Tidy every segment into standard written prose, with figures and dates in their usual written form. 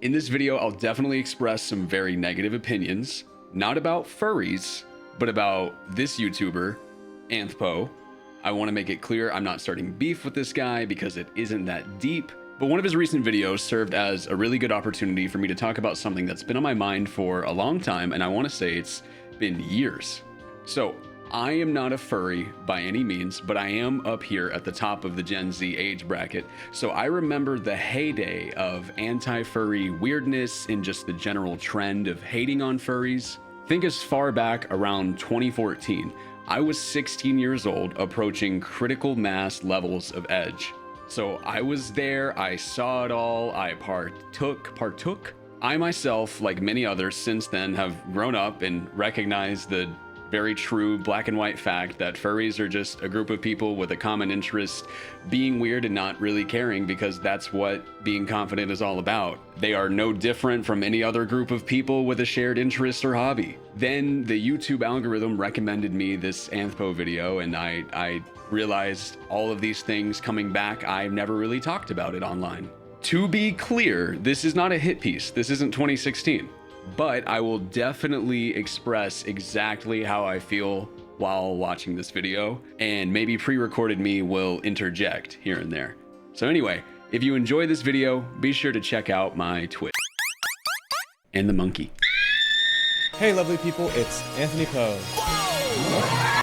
In this video, I'll definitely express some very negative opinions, not about furries, but about this YouTuber, Anthpo. I want to make it clear I'm not starting beef with this guy because it isn't that deep, but one of his recent videos served as a really good opportunity for me to talk about something that's been on my mind for a long time, and I want to say it's been years. So, I am not a furry by any means, but I am up here at the top of the Gen Z age bracket. So I remember the heyday of anti-furry weirdness and just the general trend of hating on furries. Think as far back around 2014. I was 16 years old, approaching critical mass levels of edge. So I was there, I saw it all, I partook. I myself, like many others since then, have grown up and recognized the very true black and white fact that furries are just a group of people with a common interest, being weird and not really caring, because that's what being confident is all about. They are no different from any other group of people with a shared interest or hobby. Then the YouTube algorithm recommended me this Anthpo video, and I realized all of these things coming back. I've never really talked about it online. To be clear, this is not a hit piece. This isn't 2016. But I will definitely express exactly how I feel while watching this video, and maybe pre-recorded me will interject here and there. So anyway, if you enjoy this video, be sure to check out my Twitch. And the monkey. Hey lovely people, it's Anthony Poe.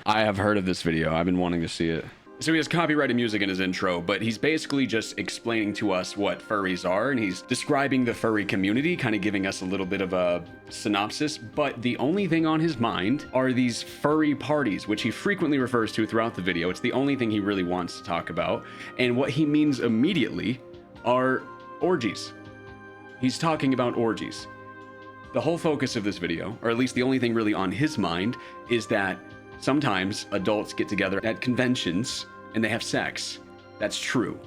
I have heard of this video. I've been wanting to see it. So he has copyrighted music in his intro, but he's basically just explaining to us what furries are, and he's describing the furry community, kind of giving us a little bit of a synopsis. But the only thing on his mind are these furry parties, which he frequently refers to throughout the video. It's the only thing he really wants to talk about. And what he means immediately are orgies. He's talking about orgies. The whole focus of this video, or at least the only thing really on his mind, is that sometimes adults get together at conventions and they have sex. That's true.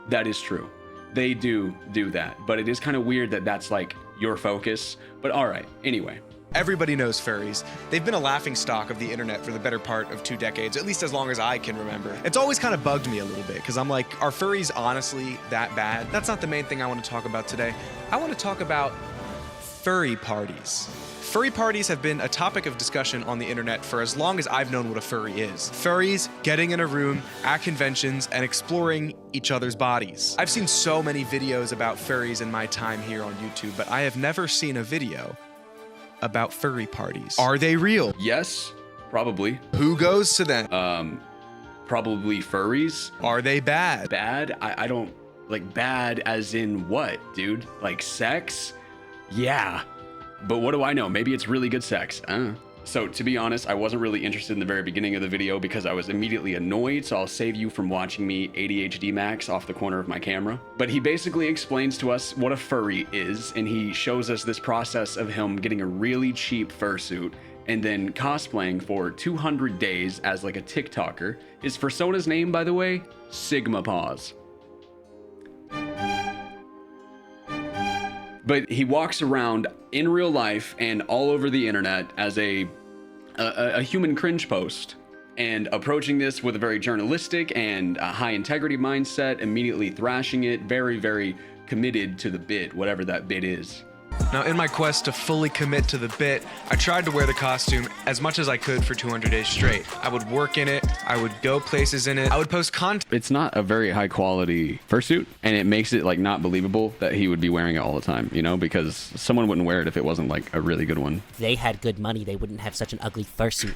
That is true. They do that, but it is kind of weird that that's like your focus. But all right, anyway. Everybody knows furries. They've been a laughingstock of the internet for the better part of 2 decades, at least as long as I can remember. It's always kind of bugged me a little bit, because I'm like, are furries honestly that bad? That's not the main thing I want to talk about today. I want to talk about furry parties. Furry parties have been a topic of discussion on the internet for as long as I've known what a furry is. Furries getting in a room at conventions and exploring each other's bodies. I've seen so many videos about furries in my time here on YouTube, but I have never seen a video about furry parties. Are they real? Yes, probably. Who goes to them? Probably furries. Are they bad? Bad? I don't, like, bad as in what, dude? Like sex? Yeah. But what do I know? Maybe it's really good sex. So to be honest, I wasn't really interested in the very beginning of the video because I was immediately annoyed, so I'll save you from watching me ADHD max off the corner of my camera. But he basically explains to us what a furry is, and he shows us this process of him getting a really cheap fursuit and then cosplaying for 200 days as like a TikToker. His persona's name, by the way, Sigma Paws. But he walks around in real life and all over the internet as a human cringe post, and approaching this with a very journalistic and high integrity mindset, immediately thrashing it, very, very committed to the bit, whatever that bit is. Now, in my quest to fully commit to the bit, I tried to wear the costume as much as I could for 200 days straight. I would work in it, I would go places in it, I would post content. It's not a very high quality fursuit, and it makes it like not believable that he would be wearing it all the time, you know, because someone wouldn't wear it if it wasn't like a really good one. If they had good money, they wouldn't have such an ugly fursuit.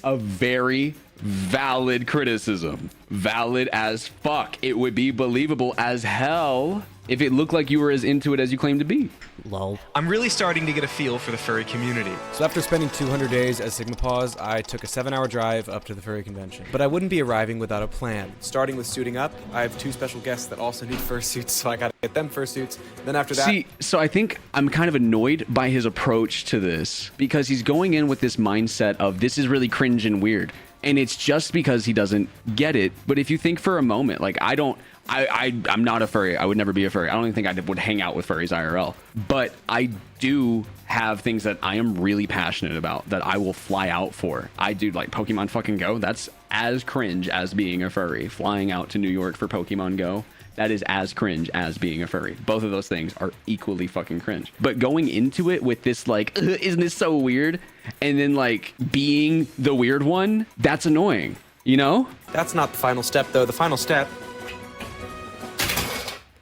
A very valid criticism. Valid as fuck. It would be believable as hell if it looked like you were as into it as you claim to be. Lol. I'm really starting to get a feel for the furry community. So after spending 200 days as Sigma Paws, I took a 7-hour drive up to the furry convention. But I wouldn't be arriving without a plan. Starting with suiting up, I have 2 special guests that also need fursuits, so I gotta get them fursuits. Then after that... See, so I think I'm kind of annoyed by his approach to this, because he's going in with this mindset of this is really cringe and weird. And it's just because he doesn't get it. But if you think for a moment, like I'm not a furry. I would never be a furry. I don't even think I would hang out with furries IRL. But I do have things that I am really passionate about that I will fly out for. I do like Pokemon fucking Go. That's as cringe as being a furry. Flying out to New York for Pokemon Go. That is as cringe as being a furry. Both of those things are equally fucking cringe. But going into it with this like, isn't this so weird? And then like being the weird one, that's annoying, you know? That's not the final step, though. The final step,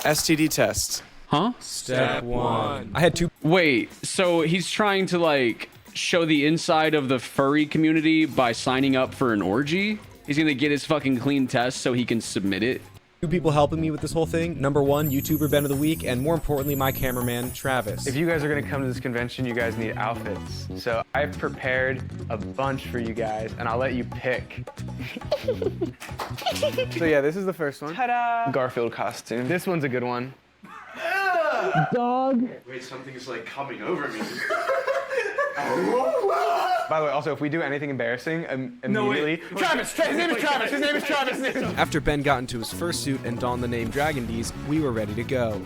STD test. Huh? Step 1. I had 2. Wait, so he's trying to like show the inside of the furry community by signing up for an orgy? He's gonna get his fucking clean test so he can submit it? 2 people helping me with this whole thing. Number 1, YouTuber Ben of the Week, and more importantly, my cameraman, Travis. If you guys are gonna come to this convention, you guys need outfits. So I've prepared a bunch for you guys, and I'll let you pick. So yeah, this is the first one. Ta-da! Garfield costume. This one's a good one. Dog. Wait, something's like coming over me. By the way, also, if we do anything embarrassing, immediately. No, Travis! His name is Travis! His name is Travis! After Ben got into his fursuit and donned the name Dragon D's, we were ready to go.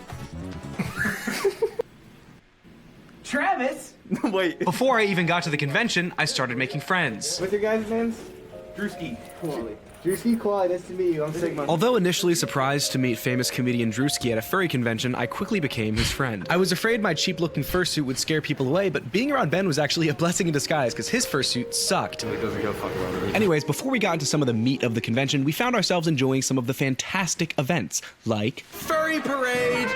Travis! Wait. Before I even got to the convention, I started making friends. What's your guys' names? Drewski. Koali. Drewski, Koali, nice to meet you. I'm Sigma. Although initially surprised to meet famous comedian Drewski at a furry convention, I quickly became his friend. I was afraid my cheap-looking fursuit would scare people away, but being around Ben was actually a blessing in disguise because his fursuit sucked. Anyways, before we got into some of the meat of the convention, we found ourselves enjoying some of the fantastic events, like Furry Parade!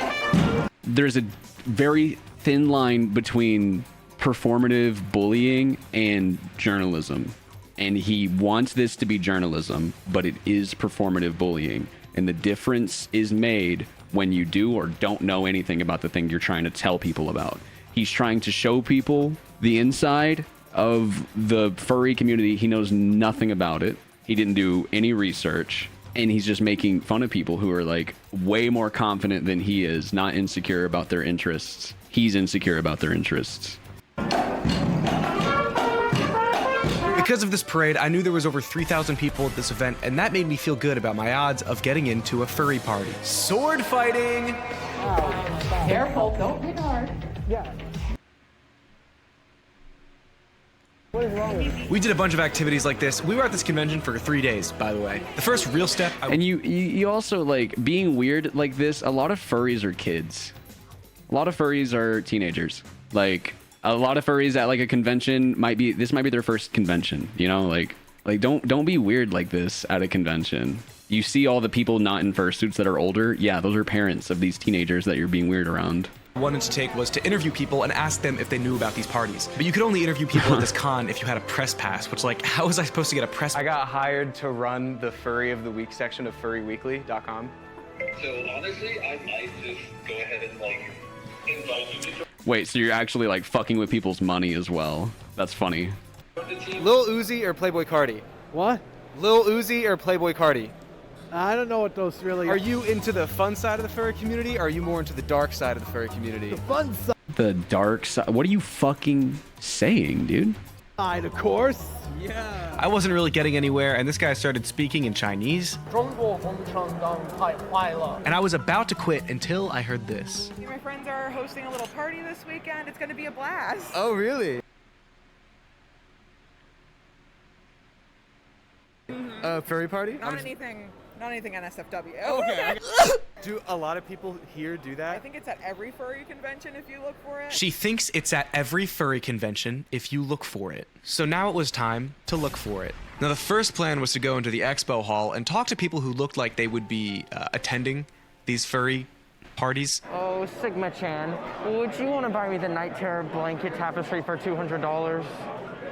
There's a very thin line between performative bullying and journalism. And he wants this to be journalism, but it is performative bullying. And the difference is made when you do or don't know anything about the thing you're trying to tell people about. He's trying to show people the inside of the furry community. He knows nothing about it. He didn't do any research. And he's just making fun of people who are like way more confident than he is, not insecure about their interests. He's insecure about their interests. Because of this parade, I knew there was over 3,000 people at this event, and that made me feel good about my odds of getting into a furry party. Sword fighting! Careful, don't hit hard. Yeah. We did a bunch of activities like this. We were at this convention for 3 days, by the way. The first real step... And you also, like, being weird like this, a lot of furries are kids. A lot of furries are teenagers. Like... A lot of furries at like a convention this might be their first convention, you know, like don't be weird like this at a convention. You see all the people not in fursuits that are older. Yeah, those are parents of these teenagers that you're being weird around. Wanted to take was to interview people and ask them if they knew about these parties. But you could only interview people at this con if you had a press pass, which like, how was I supposed to get a press pass? I got hired to run the Furry of the Week section of furryweekly.com. So honestly, I might just go ahead and like invite you to join Wait, so you're actually like fucking with people's money as well? That's funny. the team. Lil Uzi or Playboy Cardi? What? Lil Uzi or Playboy Cardi? I don't know what those really Are you into the fun side of the furry community, or are you more into the dark side of the furry community? The fun The dark side. What are you fucking saying, dude? side, of course. Yeah. I wasn't really getting anywhere, and this guy started speaking in Chinese. And I was about to quit until I heard this. My friends are hosting a little party this weekend. It's going to be a blast. Oh, really? Furry party? Not anything NSFW. Okay. Do a lot of people here do I that? think it's at every furry convention if you look for it. She thinks it's at every furry convention if you look for it. So now it was time to look for it. Now the first plan was to go into the expo hall and talk to people who looked like they would be attending these furry parties. Oh, Sigma-chan, would you want to buy me the Night Terror blanket tapestry for $200?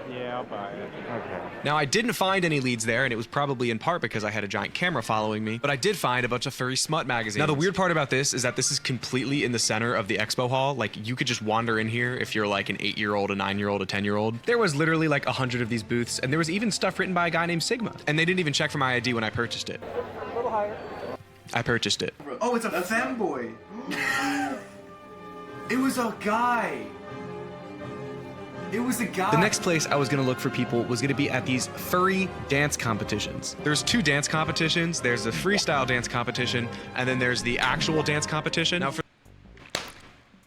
Yeah, I'll buy it. Okay. Now I didn't find any leads there, and it was probably in part because I had a giant camera following me, but I did find a bunch of furry smut magazines. Now the weird part about this is that this is completely in the center of the expo hall. Like, you could just wander in here if you're like an 8-year-old, a 9-year-old, a 10-year-old. There was literally like 100 of these booths, and there was even stuff written by a guy named Sigma. And they didn't even check for my ID when I purchased it. A little higher. I purchased it. Oh, it's a femboy. It was a guy. It was a guy. The next place I was gonna look for people was gonna be at these furry dance competitions. There's 2 dance competitions. There's the freestyle dance competition, and then there's the actual dance competition. Now for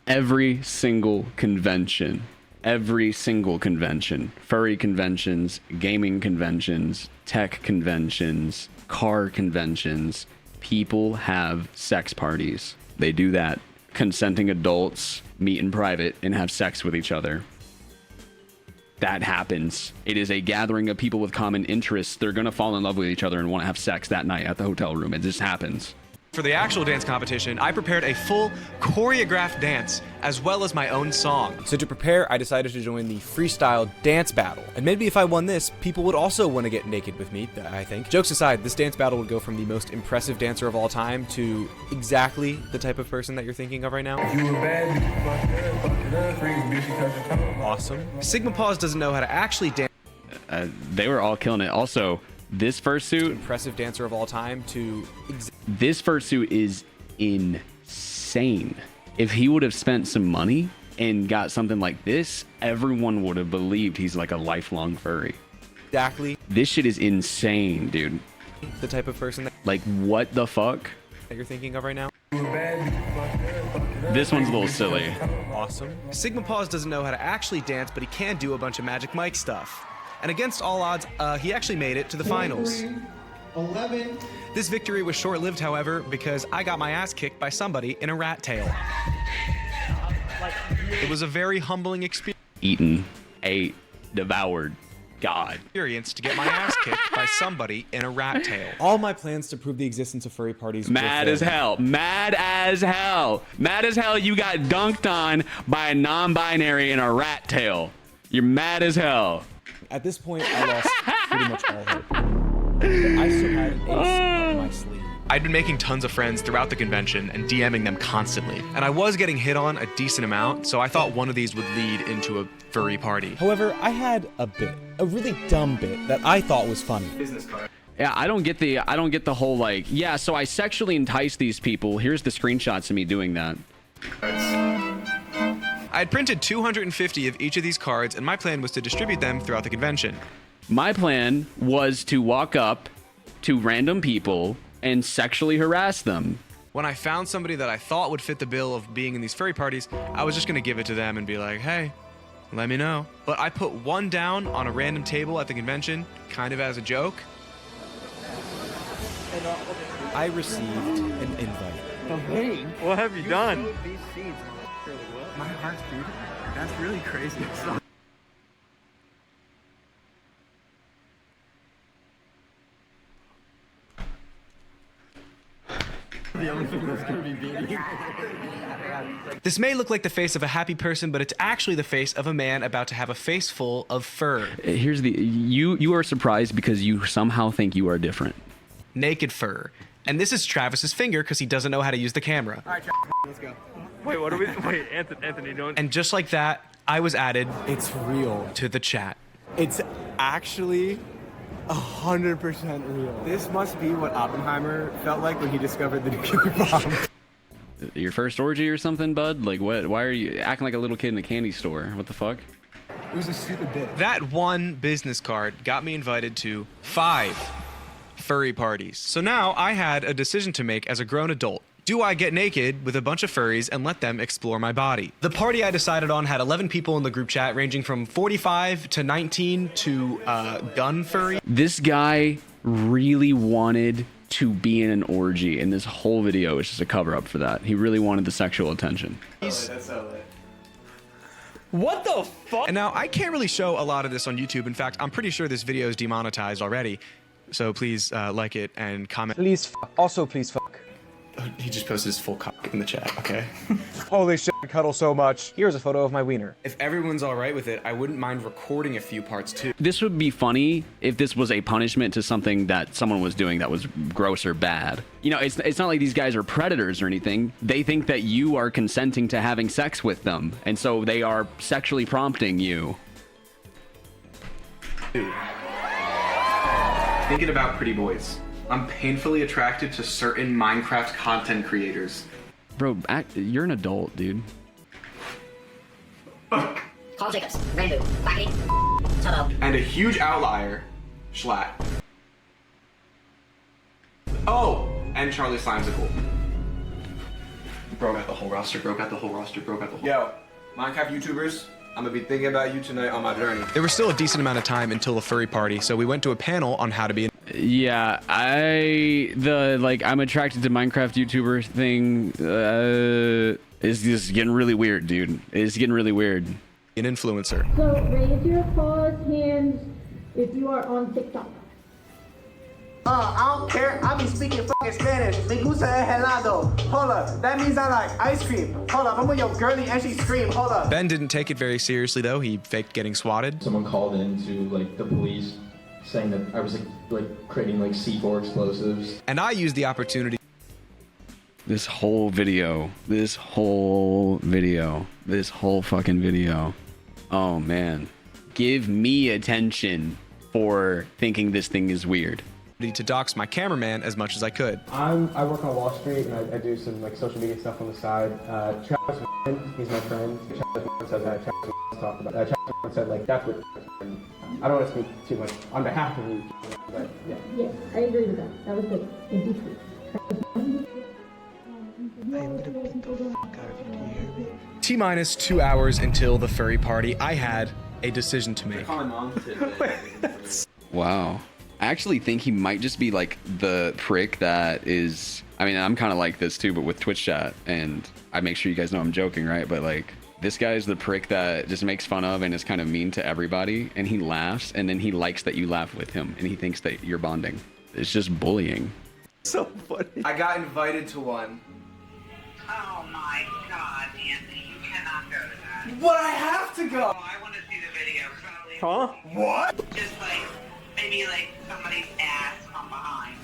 Every single convention, furry conventions, gaming conventions, tech conventions, car conventions, People have sex parties. They do that. Consenting adults meet in private and have sex with each other. That happens. It is a gathering of people with common interests. They're going to fall in love with each other and want to have sex that night at the hotel room. It just happens. For the actual dance competition, I prepared a full choreographed dance as well as my own song. So to prepare, I decided to join the freestyle dance battle. And maybe if I won this, people would also want to get naked with me, I think. Jokes aside, this dance battle would go from the most impressive dancer of all time to exactly the type of person that you're thinking of right now. Awesome. Sigma Paws doesn't know how to actually dance. They were all killing it. Also, this fursuit, Impressive dancer of all time to this fursuit is insane. If he would have spent some money and got something like this, everyone would have believed he's like a lifelong furry. exactly This shit is insane, dude. the type of person Like, what the fuck? that you're thinking of right now. This one's a little silly. Awesome. Sigma Paws doesn't know how to actually dance, but he can do a bunch of Magic Mike stuff. And against all odds, he actually made it to the finals. 11. This victory was short-lived, however, because I got my ass kicked by somebody in a rat tail. It was a very humbling Eaten, ate, devoured. God. experience to get my ass kicked by somebody in a rat tail. All my plans to prove the existence of furry parties were Mad as failed. hell. Mad as hell. Mad as hell you got dunked on by a non-binary in a rat tail. You're mad as hell. At this point, I lost pretty much all hope. But I still had an ace up my sleeve. I'd been making tons of friends throughout the convention and DMing them constantly. And I was getting hit on a decent amount, so I thought one of these would lead into a furry party. However, I had a bit, a really dumb bit that I thought was funny. Yeah, I don't get the whole like, yeah, so I sexually entice these people. Here's the screenshots of me doing that. I had printed 250 of each of these cards, and my plan was to distribute them throughout the convention. My plan was to walk up to random people and sexually harass them. When I found somebody that I thought would fit the bill of being in these furry parties, I was just gonna give it to them and be like, hey, let me know. But I put one down on a random table at the convention, kind of as a joke. I received an invite. What have you done? These seeds. My heart's beating. That's really crazy. The only thing that's gonna be beating. This may look like the face of a happy person, but it's actually the face of a man about to have a face full of fur. Here's the you are surprised because you somehow think you are different. Naked fur. And this is Travis's finger because he doesn't know how to use the camera. All right, let's go. Wait, what are we? Wait, Anthony, don't. And just like that, I was added It's real. to the chat. It's actually 100% real. This must be what Oppenheimer felt like when he discovered the nuclear bomb. Your first orgy or something, bud? Like what? Why are you acting like a little kid in a candy store? What the fuck? It was a stupid bit. That one business card got me invited to 5 furry parties. So now I had a decision to make as a grown adult. Do I get naked with a bunch of furries and let them explore my body? The party I decided on had 11 people in the group chat, ranging from 45 to 19 to gun furry. This guy really wanted to be in an orgy, and this whole video is just a cover up for that. He really wanted the sexual attention. What the fuck? And now I can't really show a lot of this on YouTube. In fact, I'm pretty sure this video is demonetized already. So please like it and comment. Please fuck. Also, please fuck. He just posted his full cock in the chat, okay? Holy shit, I cuddle so much. Here's a photo of my wiener. If everyone's all right with it, I wouldn't mind recording a few parts too. This would be funny if this was a punishment to something that someone was doing that was gross or bad. You know, it's not like these guys are predators or anything. They think that you are consenting to having sex with them, and so they are sexually prompting you. Thinking about pretty boys. I'm painfully attracted to certain Minecraft content creators. Bro, you're an adult, dude. Call Jacobs. Rainbow. Quackity. Toto. And a huge outlier, Schlatt. Oh, and Charlie Slimesicle. Bro got the whole roster, bro got the whole roster, bro got the whole... Yo, Minecraft YouTubers, I'm gonna be thinking about you tonight on my journey. There was still a decent amount of time until the furry party, so we went to a panel on how to be Yeah, I'm attracted to Minecraft YouTuber thing is just getting really weird, dude. It's getting really weird. An influencer. So raise your paws, hands, if you are on TikTok. I don't care. I be speaking fucking Spanish. Me gusta el helado. Hold up. That means I like ice cream. Hold up. I'm with your girlie and she screamed. Hold up. Ben didn't take it very seriously though. He faked getting swatted. Someone called in to like the police saying that I was like creating like C4 explosives. And I used the opportunity. This whole fucking video. Oh man. Give me attention for thinking this thing is weird. To dox my cameraman as much as I could. I work on Wall Street and I do some like social media stuff on the side. Travis, he's my friend. Travis said that. Travis talked about that. Travis said like that's what. I don't want to speak too much on behalf of you, but yeah. Yes, I agree with that. That was good. And deep. T-minus 2 hours until the furry party. I had a decision to make. Wow. I actually think he might just be like the prick that is, I mean, I'm kind of like this too, but with Twitch chat, and I make sure you guys know I'm joking, right? But like, this guy is the prick that just makes fun of and is kind of mean to everybody, and he laughs, and then he likes that you laugh with him, and he thinks that you're bonding. It's just bullying. So funny. I got invited to one. Oh my God, Anthony, you cannot go to that. But I have to go. Oh, I want to see the video. Probably. Huh? What? Just like, maybe like somebody's ass from behind.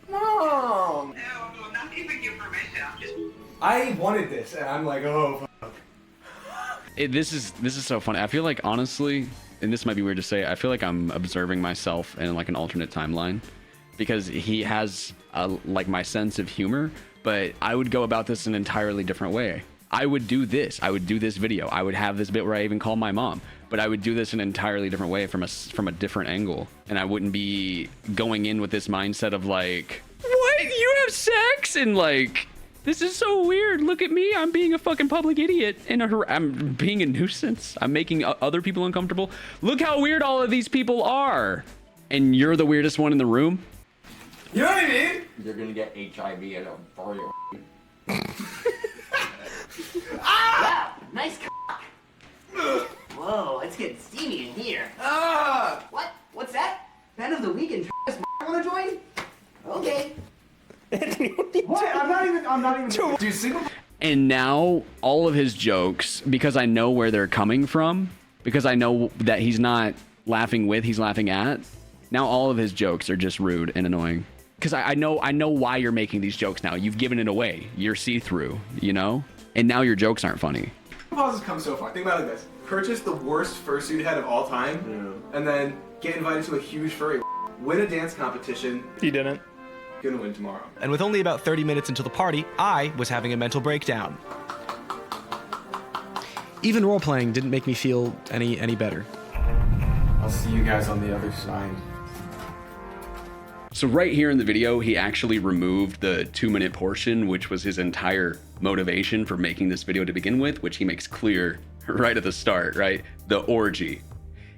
Mom. No, I'm not giving you permission. I'm just. I wanted this, and I'm like, oh, fuck. This is so funny. I feel like, honestly, and this might be weird to say, I feel like I'm observing myself in like an alternate timeline, because he has like my sense of humor, but I would go about this an entirely different way. I would do this. I would do this video. I would have this bit where I even call my mom, but I would do this an entirely different way from a different angle, and I wouldn't be going in with this mindset of like, what? You have sex? And like, this is so weird. Look at me. I'm being a fucking public idiot, and I'm being a nuisance. I'm making other people uncomfortable. Look how weird all of these people are, and you're the weirdest one in the room. You know what I mean? You're gonna get HIV at a furry. Wow, nice cock. Whoa, it's getting steamy in here. What? What's that? Ben of the week and wanna join? Okay. What? I'm not even. Dude, single. And now all of his jokes, because I know where they're coming from, because I know that he's not laughing with, he's laughing at. Now all of his jokes are just rude and annoying. Because I know why you're making these jokes now. You've given it away. You're see-through, you know? And now your jokes aren't funny. Pause has come so far. Think about it like this: purchase the worst fursuit head of all time, and then get invited to a huge furry, win a dance competition. He didn't. Gonna win tomorrow. And with only about 30 minutes until the party, I was having a mental breakdown. Even role-playing didn't make me feel any better. I'll see you guys on the other side. So right here in the video, he actually removed the 2-minute portion, which was his entire motivation for making this video to begin with, which he makes clear right at the start, right? The orgy.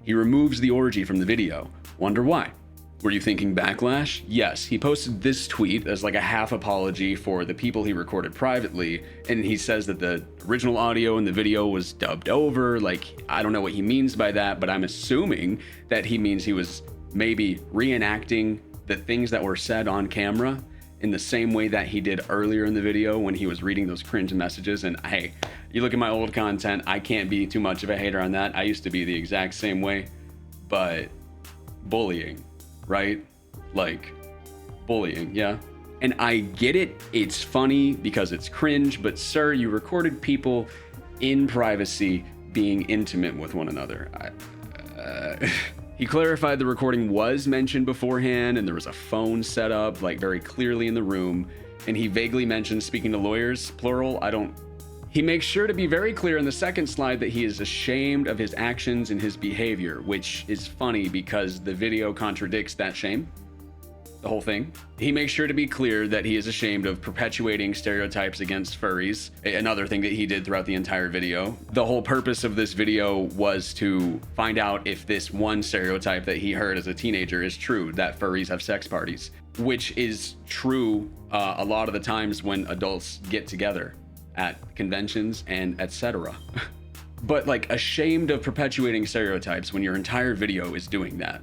He removes the orgy from the video. Wonder why? Were you thinking backlash? Yes, he posted this tweet as like a half apology for the people he recorded privately, and he says that the original audio in the video was dubbed over. Like, I don't know what he means by that, but I'm assuming that he means he was maybe reenacting the things that were said on camera in the same way that he did earlier in the video when he was reading those cringe messages. And hey, you look at my old content, I can't be too much of a hater on that. I used to be the exact same way, but bullying, right? Like, bullying, yeah? And I get it, it's funny because it's cringe, but sir, you recorded people in privacy being intimate with one another. He clarified the recording was mentioned beforehand and there was a phone set up like very clearly in the room, and he vaguely mentioned speaking to lawyers, plural. He makes sure to be very clear in the second slide that he is ashamed of his actions and his behavior, which is funny because the video contradicts that shame. the whole thing. He makes sure to be clear that he is ashamed of perpetuating stereotypes against furries, another thing that he did throughout the entire video. The whole purpose of this video was to find out if this one stereotype that he heard as a teenager is true, that furries have sex parties, which is true a lot of the times when adults get together at conventions and etc. But like, ashamed of perpetuating stereotypes when your entire video is doing that.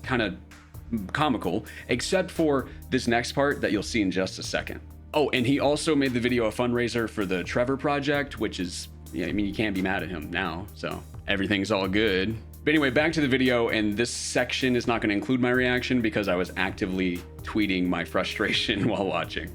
Kind of comical, except for this next part that you'll see in just a second. Oh, and he also made the video a fundraiser for the Trevor Project, which is, yeah, I mean, you can't be mad at him now, so everything's all good. But anyway, back to the video, and this section is not going to include my reaction because I was actively tweeting my frustration while watching.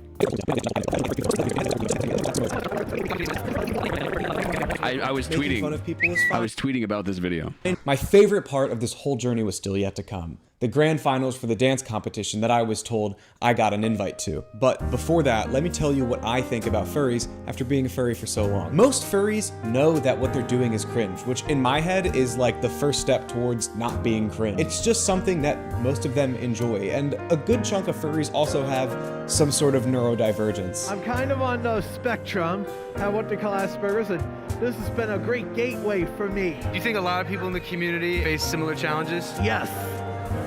I was tweeting. Fun of people is fun. I was tweeting about this video. My favorite part of this whole journey was still yet to come. The grand finals for the dance competition that I was told I got an invite to. But before that, let me tell you what I think about furries after being a furry for so long. Most furries know that what they're doing is cringe, which in my head is like the first step towards not being cringe. It's just something that most of them enjoy, and a good chunk of furries also have some sort of neurodivergence. I'm kind of on the spectrum, have what they call Asperger's, and this has been a great gateway for me. Do you think a lot of people in the community face similar challenges? Yes.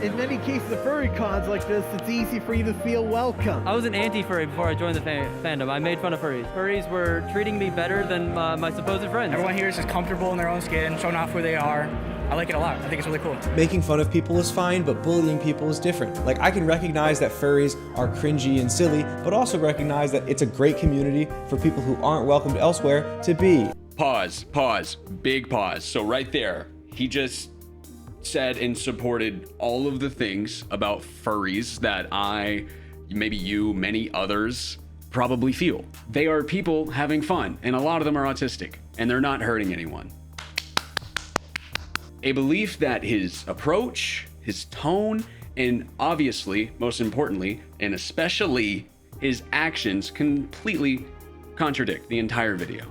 In many cases of furry cons like this, it's easy for you to feel welcome. I was an anti-furry before I joined the fandom. I made fun of furries. Furries were treating me better than my supposed friends. Everyone here is just comfortable in their own skin, showing off who they are. I like it a lot. I think it's really cool. Making fun of people is fine, but bullying people is different. Like, I can recognize that furries are cringy and silly, but also recognize that it's a great community for people who aren't welcomed elsewhere to be. Pause, big pause. So right there, he just said and supported all of the things about furries that I, maybe you, many others probably feel. They are people having fun, and a lot of them are autistic, and they're not hurting anyone. A belief that his approach, his tone, and obviously, most importantly, and especially his actions completely contradict the entire video.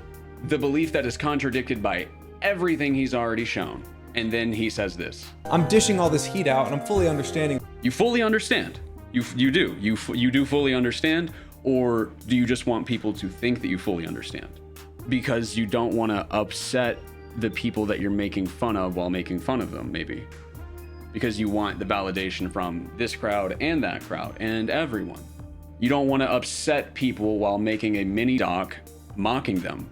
The belief that is contradicted by everything he's already shown. And then he says this. I'm dishing all this heat out, and I'm fully understanding. You fully understand. You do fully understand, or do you just want people to think that you fully understand? Because you don't want to upset the people that you're making fun of while making fun of them, maybe. Because you want the validation from this crowd and that crowd and everyone. You don't want to upset people while making a mini doc mocking them.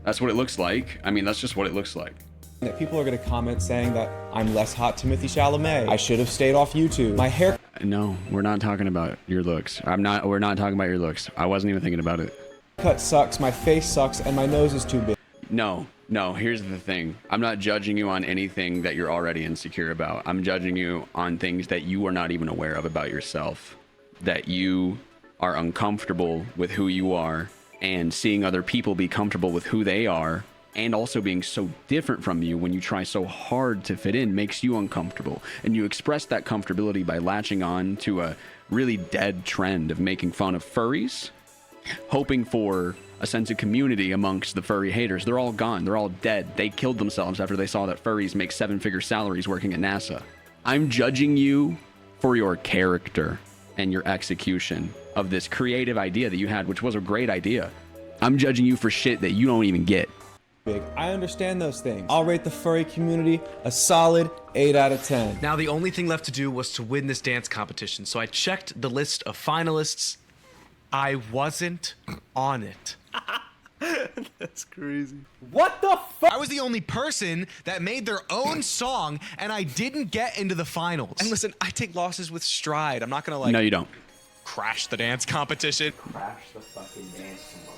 That's what it looks like. I mean, that's just what it looks like. That people are going to comment saying that I'm less hot Timothy Chalamet. I should have stayed off YouTube. My hair. No, we're not talking about your looks. We're not talking about your looks. I wasn't even thinking about it. Cut sucks, my face sucks, and my nose is too big. No, here's the thing. I'm not judging you on anything that you're already insecure about. I'm judging you on things that you are not even aware of about yourself. That you are uncomfortable with who you are, and seeing other people be comfortable with who they are, and also being so different from you when you try so hard to fit in makes you uncomfortable. And you express that comfortability by latching on to a really dead trend of making fun of furries, hoping for a sense of community amongst the furry haters. They're all gone. They're all dead. They killed themselves after they saw that furries make 7-figure salaries working at NASA. I'm judging you for your character and your execution of this creative idea that you had, which was a great idea. I'm judging you for shit that you don't even get. I understand those things. I'll rate the furry community a solid 8 out of 10. Now the only thing left to do was to win this dance competition, so I checked the list of finalists. I wasn't on it. That's crazy. What the fuck? I was the only person that made their own song, and I didn't get into the finals. And listen, I take losses with stride. I'm not gonna No, you don't. Crash the dance competition. Crash the fucking dance tomorrow.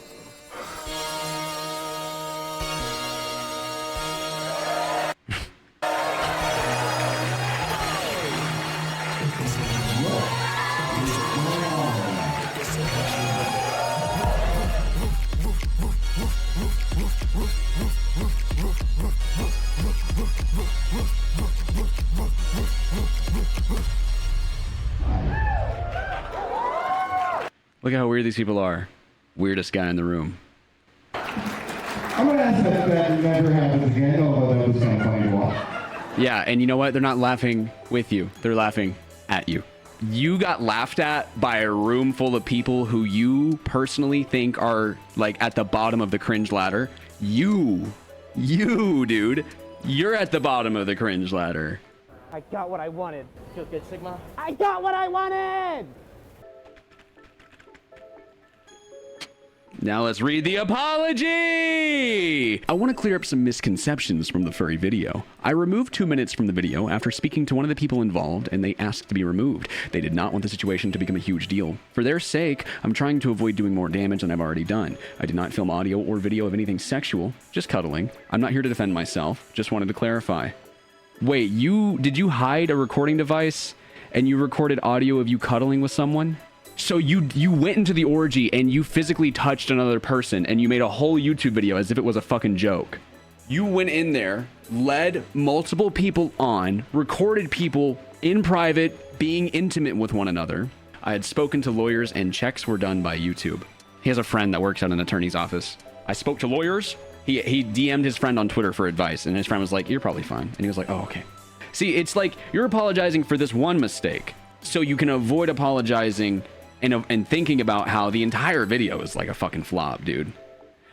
Look at how weird these people are. Weirdest guy in the room. I'm gonna ask that never happens again, although that was kind of funny to watch. Yeah, and you know what? They're not laughing with you. They're laughing at at you. You got laughed at by a room full of people who you personally think are like at the bottom of the cringe ladder. You, dude, you're at the bottom of the cringe ladder. I got what I wanted. Feels good, Sigma? I got what I wanted! Now let's read the apology! I want to clear up some misconceptions from the furry video. I removed 2 minutes from the video after speaking to one of the people involved, and they asked to be removed. They did not want the situation to become a huge deal. For their sake, I'm trying to avoid doing more damage than I've already done. I did not film audio or video of anything sexual, just cuddling. I'm not here to defend myself, just wanted to clarify. Wait, did you hide a recording device and you recorded audio of you cuddling with someone? So you went into the orgy and you physically touched another person and you made a whole YouTube video as if it was a fucking joke. You went in there, led multiple people on, recorded people in private being intimate with one another. I had spoken to lawyers and checks were done by YouTube. He has a friend that works at an attorney's office. I spoke to lawyers. He DM'd his friend on Twitter for advice and his friend was like, "You're probably fine." And he was like, "Oh, okay." See, it's like you're apologizing for this one mistake so you can avoid apologizing and thinking about how the entire video is like a fucking flop, dude.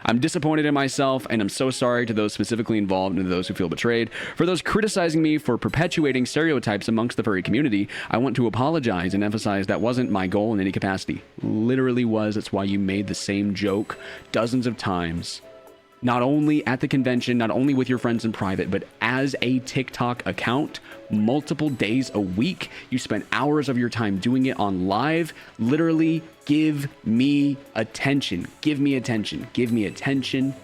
I'm disappointed in myself, and I'm so sorry to those specifically involved and to those who feel betrayed. For those criticizing me for perpetuating stereotypes amongst the furry community, I want to apologize and emphasize that wasn't my goal in any capacity. Literally was. That's why you made the same joke dozens of times. Not only at the convention, not only with your friends in private, but as a TikTok account, multiple days a week. You spent hours of your time doing it on live. Literally, give me attention. Give me attention. Give me attention.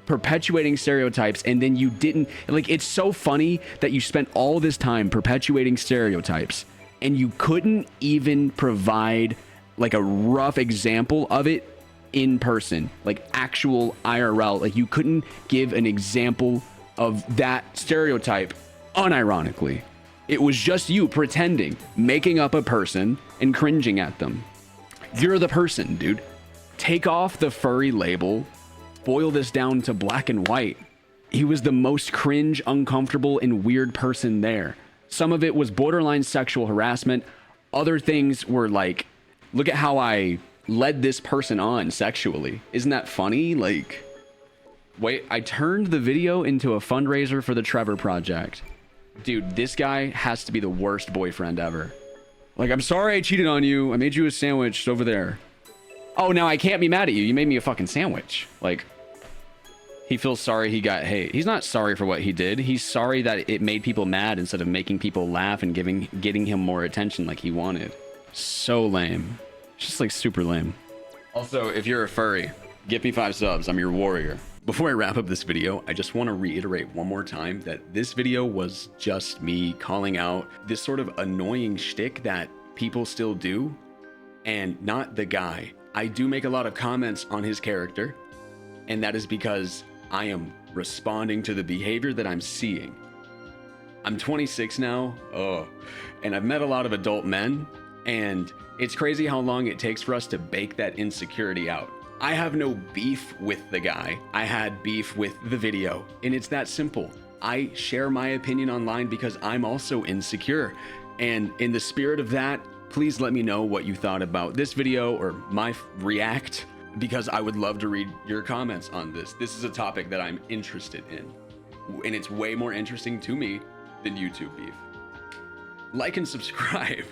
Perpetuating stereotypes, and then you didn't, like, it's so funny that you spent all this time perpetuating stereotypes and you couldn't even provide like a rough example of it in person, like actual IRL. Like you couldn't give an example of that stereotype unironically. It was just you pretending, making up a person and cringing at them. You're the person, dude. Take off the furry label, boil this down to black and white. He was the most cringe, uncomfortable, and weird person there. Some of it was borderline sexual harassment. Other things were like, look at how I led this person on sexually. Isn't that funny? Like, wait, I turned the video into a fundraiser for the Trevor Project. Dude, this guy has to be the worst boyfriend ever. Like, I'm sorry I cheated on you. I made you a sandwich over there. Oh, now I can't be mad at you. You made me a fucking sandwich. Like, he feels sorry he got hate. He's not sorry for what he did. He's sorry that it made people mad instead of making people laugh and getting him more attention like he wanted. So lame. Just like super lame. Also, if you're a furry, get me 5 subs. I'm your warrior. Before I wrap up this video, I just want to reiterate one more time that this video was just me calling out this sort of annoying shtick that people still do, and not the guy. I do make a lot of comments on his character, and that is because I am responding to the behavior that I'm seeing. I'm 26 now, and I've met a lot of adult men, and it's crazy how long it takes for us to bake that insecurity out. I have no beef with the guy. I had beef with the video, and it's that simple. I share my opinion online because I'm also insecure. And in the spirit of that, please let me know what you thought about this video or my react, because I would love to read your comments on this. This is a topic that I'm interested in, and it's way more interesting to me than YouTube beef. Like and subscribe.